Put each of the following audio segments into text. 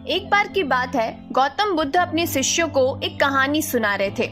एक बार की बात है, गौतम बुद्ध अपने शिष्यों को एक कहानी सुना रहे थे।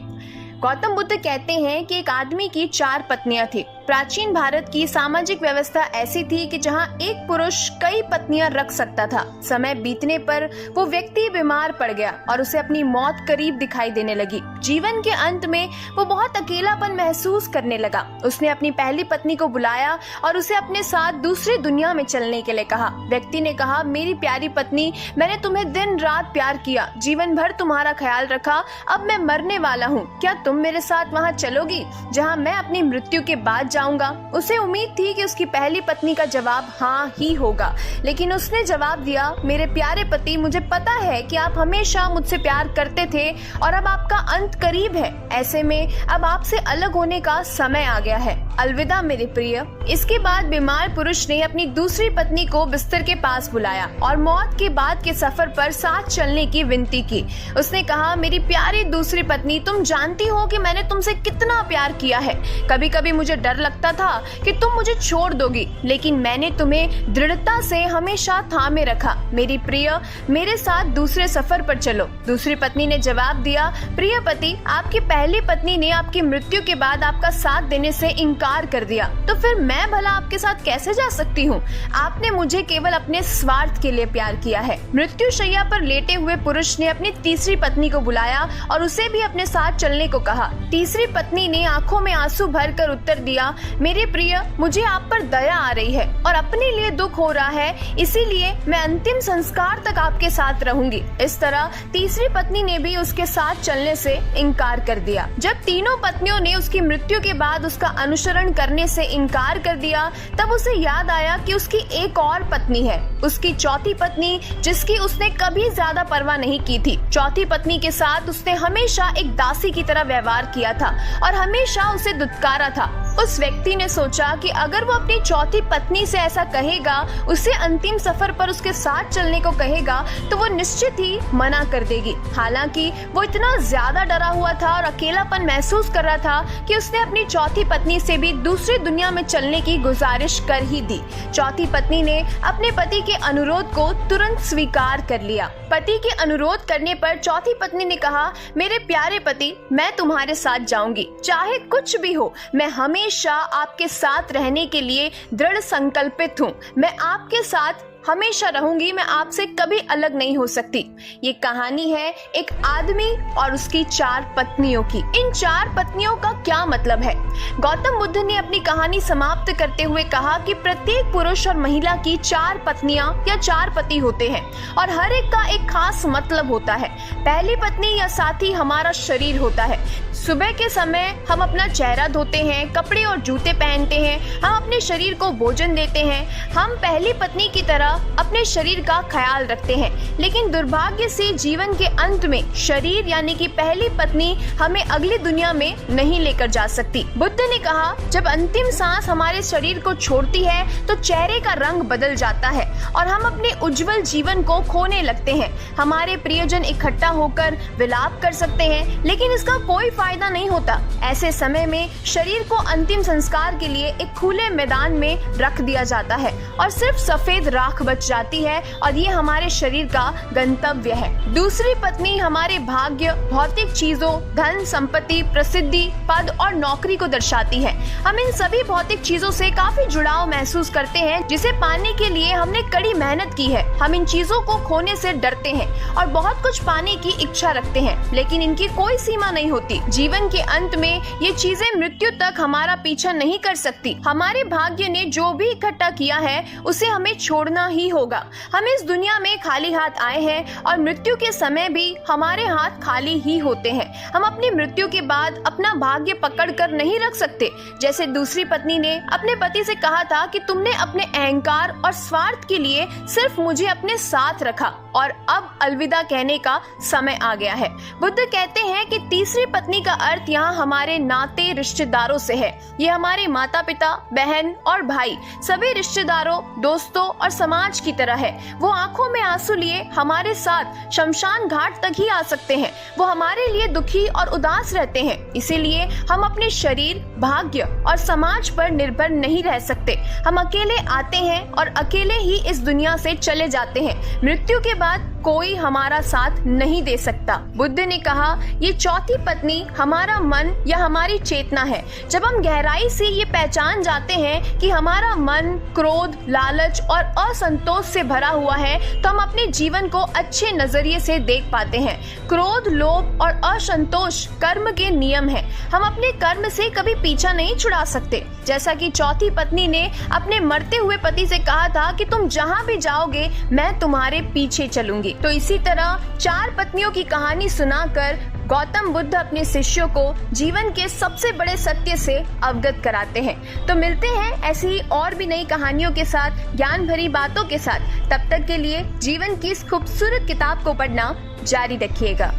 गौतम बुद्ध कहते हैं कि एक आदमी की 4 पत्नियां थी। प्राचीन भारत की सामाजिक व्यवस्था ऐसी थी कि जहां एक पुरुष कई पत्नियां रख सकता था। समय बीतने पर वो व्यक्ति बीमार पड़ गया और उसे अपनी मौत करीब दिखाई देने लगी। जीवन के अंत में वो बहुत अकेलापन महसूस करने लगा। उसने अपनी पहली पत्नी को बुलाया और उसे अपने साथ दूसरी दुनिया में चलने के लिए कहा। व्यक्ति ने कहा, मेरी प्यारी पत्नी, मैंने तुम्हें दिन रात प्यार किया, जीवन भर तुम्हारा ख्याल रखा, अब मैं मरने वाला हूँ, क्या तुम मेरे साथ वहाँ चलोगी जहाँ मैं अपनी मृत्यु के बाद जाऊंगा? उसे उम्मीद थी कि उसकी पहली पत्नी का जवाब हाँ ही होगा, लेकिन उसने जवाब दिया, मेरे प्यारे पति, मुझे पता है कि आप हमेशा मुझसे प्यार करते थे और अब आपका अंत करीब है। ऐसे में अब आपसे अलग होने का समय आ गया है। अलविदा मेरे प्रिय। इसके बाद बीमार पुरुष ने अपनी दूसरी पत्नी को बिस्तर के पास बुलाया और मौत के बाद के सफर पर साथ चलने की विनती की। उसने कहा, मेरी प्यारी दूसरी पत्नी, तुम जानती हो कि मैंने तुमसे कितना प्यार किया है। कभी कभी मुझे डर लगता था कि तुम मुझे छोड़ दोगी, लेकिन मैंने तुम्हें दृढ़ता से हमेशा थामे रखा। मेरी प्रिय, मेरे साथ दूसरे सफर पर चलो। दूसरी पत्नी ने जवाब दिया, प्रिय पति, आपकी पहली पत्नी ने आपकी मृत्यु के बाद आपका साथ देने से इनकार कर दिया, तो फिर मैं भला आपके साथ कैसे जा सकती हूँ? आपने मुझे केवल अपने स्वार्थ के लिए प्यार किया है। मृत्यु शैया पर लेटे हुए पुरुष ने अपनी तीसरी पत्नी को बुलाया और उसे भी अपने साथ चलने को कहा। तीसरी पत्नी ने आंखों में आंसू भरकर उत्तर दिया, मेरे प्रिय, मुझे आप पर दया आ रही है और अपने लिए दुख हो रहा है, इसीलिए मैं अंतिम संस्कार तक आपके साथ रहूंगी। इस तरह तीसरी पत्नी ने भी उसके साथ चलने से इनकार कर दिया। जब तीनों पत्नियों ने उसकी मृत्यु के बाद उसका अनुसरण करने से इनकार कर दिया, तब उसे याद आया कि उसकी एक और पत्नी है, उसकी चौथी पत्नी, जिसकी उसने कभी ज्यादा परवाह नहीं की थी। चौथी पत्नी के साथ उसने हमेशा एक दासी की तरह व्यवहार किया था और हमेशा उसे दुत्कारा था। उस व्यक्ति ने सोचा कि अगर वो अपनी चौथी पत्नी से ऐसा कहेगा, उसे अंतिम सफर पर उसके साथ चलने को कहेगा, तो वो निश्चित ही मना कर देगी। हालांकि वो इतना ज्यादा डरा हुआ था और अकेलापन महसूस कर रहा था कि उसने अपनी चौथी पत्नी से भी दूसरी दुनिया में चलने की गुजारिश कर ही दी। चौथी पत्नी ने अपने पति के अनुरोध को तुरंत स्वीकार कर लिया। पति के अनुरोध करने पर चौथी पत्नी ने कहा, मेरे प्यारे पति, मैं तुम्हारे साथ जाऊंगी, चाहे कुछ भी हो। मैं हमेशा आपके साथ रहने के लिए दृढ़ संकल्पित हूँ। मैं आपके साथ हमेशा रहूंगी, मैं आपसे कभी अलग नहीं हो सकती। ये कहानी है एक आदमी और उसकी 4 पत्नियों की। इन 4 पत्नियों का क्या मतलब है? गौतम बुद्ध ने अपनी कहानी समाप्त करते हुए कहा कि प्रत्येक पुरुष और महिला की 4 पत्नियां या 4 पति होते हैं और हर एक का एक खास मतलब होता है। पहली पत्नी या साथी हमारा शरीर होता है। सुबह के समय हम अपना चेहरा धोते हैं, कपड़े और जूते पहनते हैं, हम अपने शरीर को भोजन देते हैं। हम पहली पत्नी की तरह अपने शरीर का ख्याल रखते हैं, लेकिन दुर्भाग्य से जीवन के अंत में शरीर यानी कि पहली पत्नी हमें अगली दुनिया में नहीं लेकर जा सकती। बुद्ध ने कहा, जब अंतिम सांस हमारे शरीर को छोड़ती है तो चेहरे का रंग बदल जाता है और हम अपने उज्जवल जीवन को खोने लगते हैं। हमारे प्रियजन इकट्ठा होकर विलाप कर सकते हैं, लेकिन इसका कोई फायदा नहीं होता। ऐसे समय में शरीर को अंतिम संस्कार के लिए एक खुले मैदान में रख दिया जाता है और सिर्फ सफेद राख बच जाती है और ये हमारे शरीर का गंतव्य है। दूसरी पत्नी हमारे भाग्य, भौतिक चीजों, धन संपत्ति, प्रसिद्धि, पद और नौकरी को दर्शाती है। हम इन सभी भौतिक चीजों से काफी जुड़ाव महसूस करते हैं, जिसे पाने के लिए हमने कड़ी मेहनत की है। हम इन चीजों को खोने से डरते हैं और बहुत कुछ पाने की इच्छा रखते हैं, लेकिन इनकी कोई सीमा नहीं होती। जीवन के अंत में ये चीजें मृत्यु तक हमारा पीछा नहीं कर सकती। हमारे भाग्य ने जो भी इकट्ठा किया है उसे हमें छोड़ना ही होगा। हम इस दुनिया में खाली हाथ आए हैं और मृत्यु के समय भी हमारे हाथ खाली ही होते हैं। हम अपनी मृत्यु के बाद अपना भाग्य पकड़ कर नहीं रख सकते। जैसे दूसरी पत्नी ने अपने पति से कहा था कि तुमने अपने अहंकार और स्वार्थ के लिए सिर्फ मुझे अपने साथ रखा और अब अलविदा कहने का समय आ गया है। बुद्ध कहते हैं कि तीसरी पत्नी का अर्थ यहाँ हमारे नाते रिश्तेदारों से है। ये हमारे माता पिता, बहन और भाई, सभी रिश्तेदारों, दोस्तों और समाज की तरह है। वो आंखों में आंसू लिए हमारे साथ शमशान घाट तक ही आ सकते हैं। वो हमारे लिए दुखी और उदास रहते हैं। इसीलिए हम अपने शरीर, भाग्य और समाज पर निर्भर नहीं रह सकते। हम अकेले आते हैं और अकेले ही इस दुनिया से चले जाते हैं। मृत्यु के बाद कोई हमारा साथ नहीं दे सकता। बुद्ध ने कहा, ये चौथी पत्नी हमारा मन या हमारी चेतना है। जब हम गहराई से ये पहचान जाते हैं कि हमारा मन क्रोध, लालच और असंतोष से भरा हुआ है, तो हम अपने जीवन को अच्छे नजरिए से देख पाते हैं। क्रोध, लोभ और असंतोष कर्म के नियम है। हम अपने कर्म से कभी पीछा नहीं छुड़ा सकते। जैसा कि चौथी पत्नी ने अपने मरते हुए पति से कहा था कि तुम जहां भी जाओगे मैं तुम्हारे पीछे चलूंगी। तो इसी तरह 4 पत्नियों की कहानी सुनाकर गौतम बुद्ध अपने शिष्यों को जीवन के सबसे बड़े सत्य से अवगत कराते हैं। तो मिलते हैं ऐसी ही और भी नई कहानियों के साथ, ज्ञान भरी बातों के साथ। तब तक के लिए जीवन की इस खूबसूरत किताब को पढ़ना जारी रखिएगा।